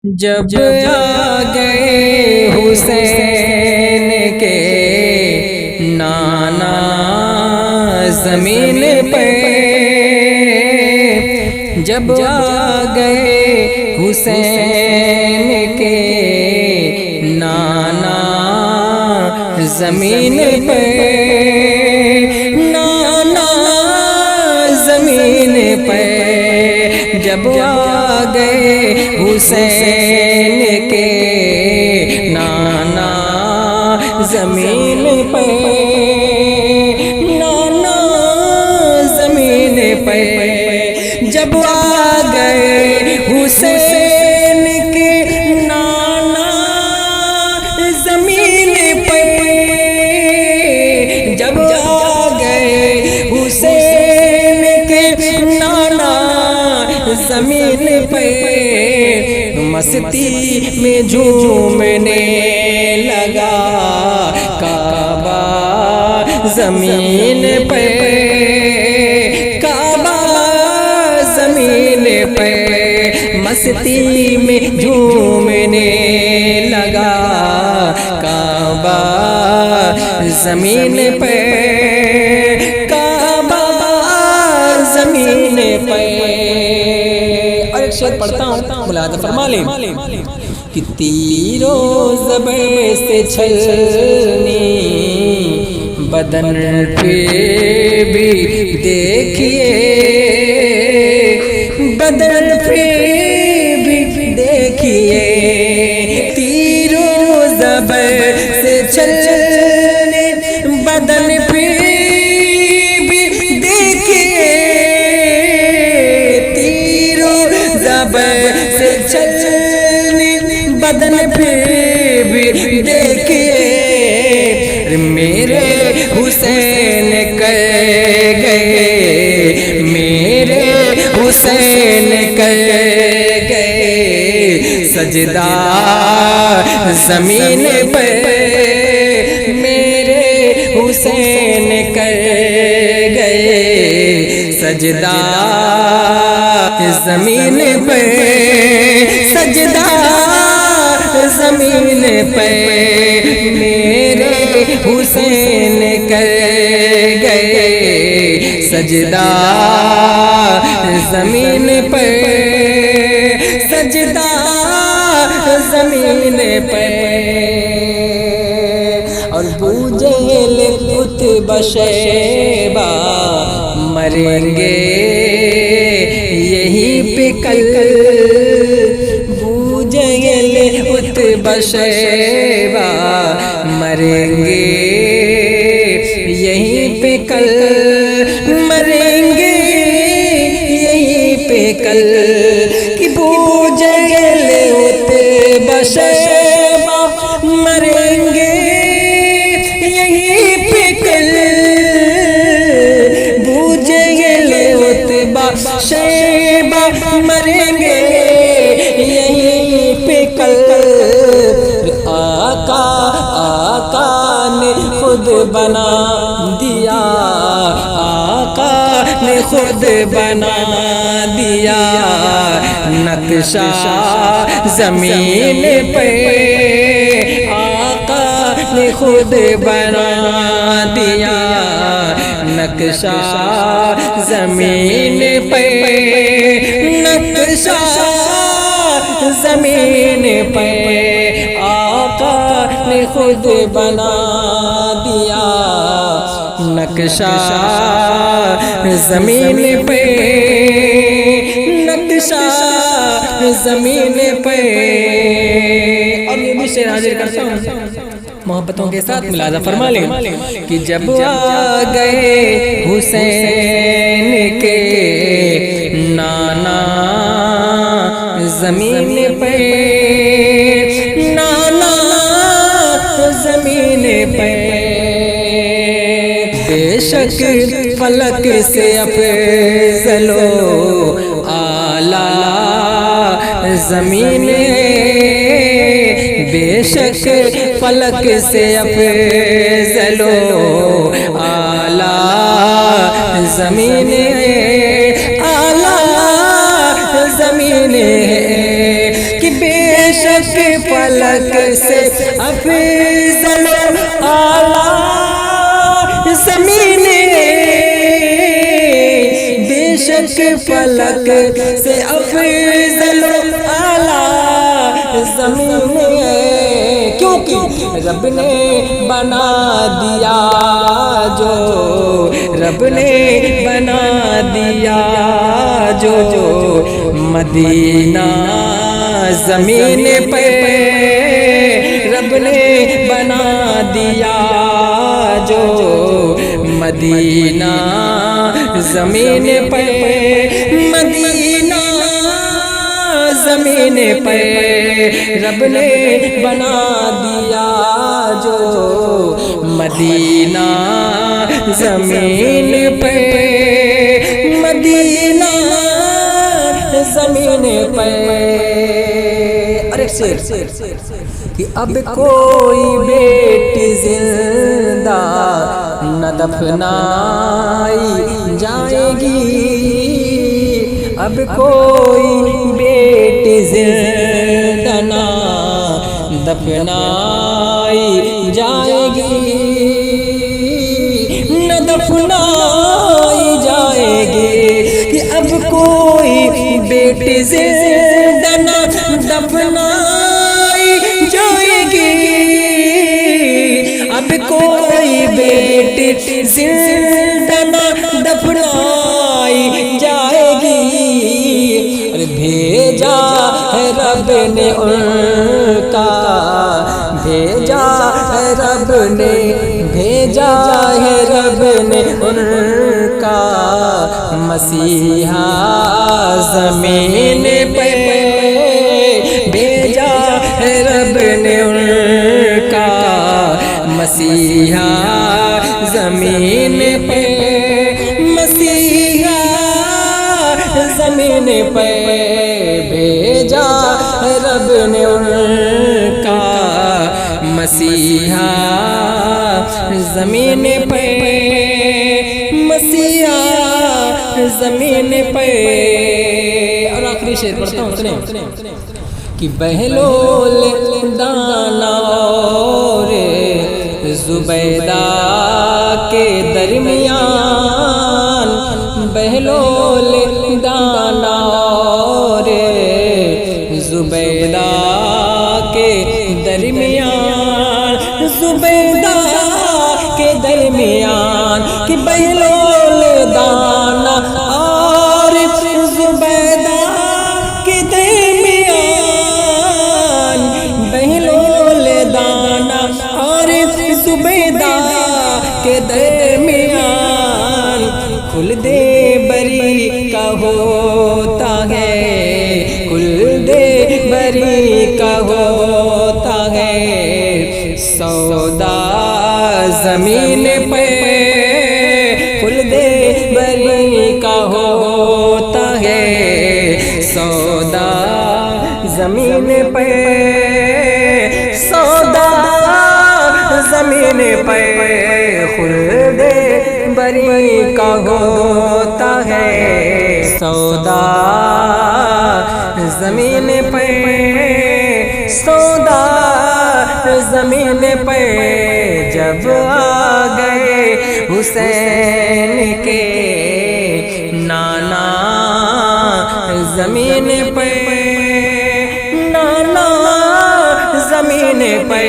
جب آ گئے حسین کے نانا زمین پہ، جب آ گئے حسین کے نانا زمین پہ، نانا زمین پہ جب آ گئے حسین کے نانا زمین پہ، نانا زمین پہ جب آ گئے حسین کے نانا زمین پہ، جب آ گئے حسین کے نانا زمین پہ، مستی میں جھومنے لگا کعبہ زمین پہ، کعبہ زمین پہ مستی میں جھومنے لگا کعبہ زمین پہ، کعبہ زمین پہ۔ اور ایک شعر پڑھتا ہوں، ملاحظہ فرما لیں کہ تیر و زبر سے چھلنی بدن پہ بھی دیکھیے، بدن پہ بھی دیکھیے، تیر و زبر سے چھلنی بدن پہ بھی دیکھیے، تیر و زبر سے چھلنی بدن پہ بھی دیکھیے، میرے حسین کر گئے، میرے حسین کر گئے سجدہ زمین پہ، میرے حسین کر گئے سجدہ زمین پہ، سجدہ زمین پہ میرے حسین کر گئے سجدہ زمین پہ، سجدہ زمین پہ۔ اور بوجہل عتبہ شیبہ مریں گے یہیں پہ کل، بوجہل عتبہ شیبہ مریں گے یہیں پہ کل، مریں گے یہیں پہ کل، کہ بوجہل عتبہ شیبہ مریں گے یہیں پہ کل، بوجہل عتبہ شیبہ مریں گے یہیں پہ کل، آقا نے خود بنا دیا، آقا نے خود بنا دیا نقشہ زمین پہ، آقا نے خود بنا دیا نقشہ زمین پہ، نقشہ زمین پہ آقا نے خود بنا دیا نقشہ زمین پہ، نقشہ زمین پہ۔ اور یہ بھی شعر حاضر کرتا ہوں محبتوں کے ساتھ، ملاحظہ فرما لیں کہ جب آ گئے حسین کے نانا زمین پہ، نانا زمین پہ، بے شک فلک سے افضل و اعلیٰ زمین، بے شک فلک سے افضل و اعلیٰ زمین، اعلیٰ زمین کہ بے شک فلک سے افضل اعلیٰ زمین، بے شک فلک سے افضل اعلیٰ زمین، کیونکہ رب نے بنا دیا جو، رب نے بنا دیا جو مدینہ زمین پہ، رب نے بنا دیا جو مدینہ زمین پہ، مدینہ زمین پہ رب نے بنا دیا جو مدینہ زمین پہ، مدینہ زمین پہ۔ اور ایک شعر کہ اب کوئی بیٹی زندہ نہ دفنائی جائے گی، اب کوئی بیٹی زندہ نہ دفنائی جائے گی، نہ دفنائی جائے گی، کہ اب کوئی بیٹی زندہ نہ دفنائی جائے گی، اب کوئی بیٹی زندہ نہ دفنائی جائے گی، بھیجا ہے رب نے ان کا، بھیجا ہے رب نے، بھیجا ہے رب نے ان کا مسیحا زمین پہ، بھیجا ہے رب نے ان کا مسیحا زمین پہ، مسیحا زمین پہ بھیجا رب نے ان کا مسیحا زمین پہ، مسیحا زمین پہ۔ اور آخری شعر پڑھتا ہوں سنیں کہ بہلول دانا اور زبیدہ کے درمیان، بہلول دانا اور زبیدہ کے درمیان، زبیدہ کے درمیان، کہ بہلول دانا اور زبیدہ کے درمیان، بہلول دانا اور زبیدہ کے درمیان، کھل دے بری کا ہوتا ہے، کل دے بری کا ہوتا ہے سودا زمین پہ، کل دے بری کا ہوتا ہے سودا زمین پہ، سودا زمین پہ خلد بری کا ہوتا ہے سودا زمین پہ، سودا زمین پہ جب آ گئے حسین کے نانا زمین پہ، نانا زمین پہ۔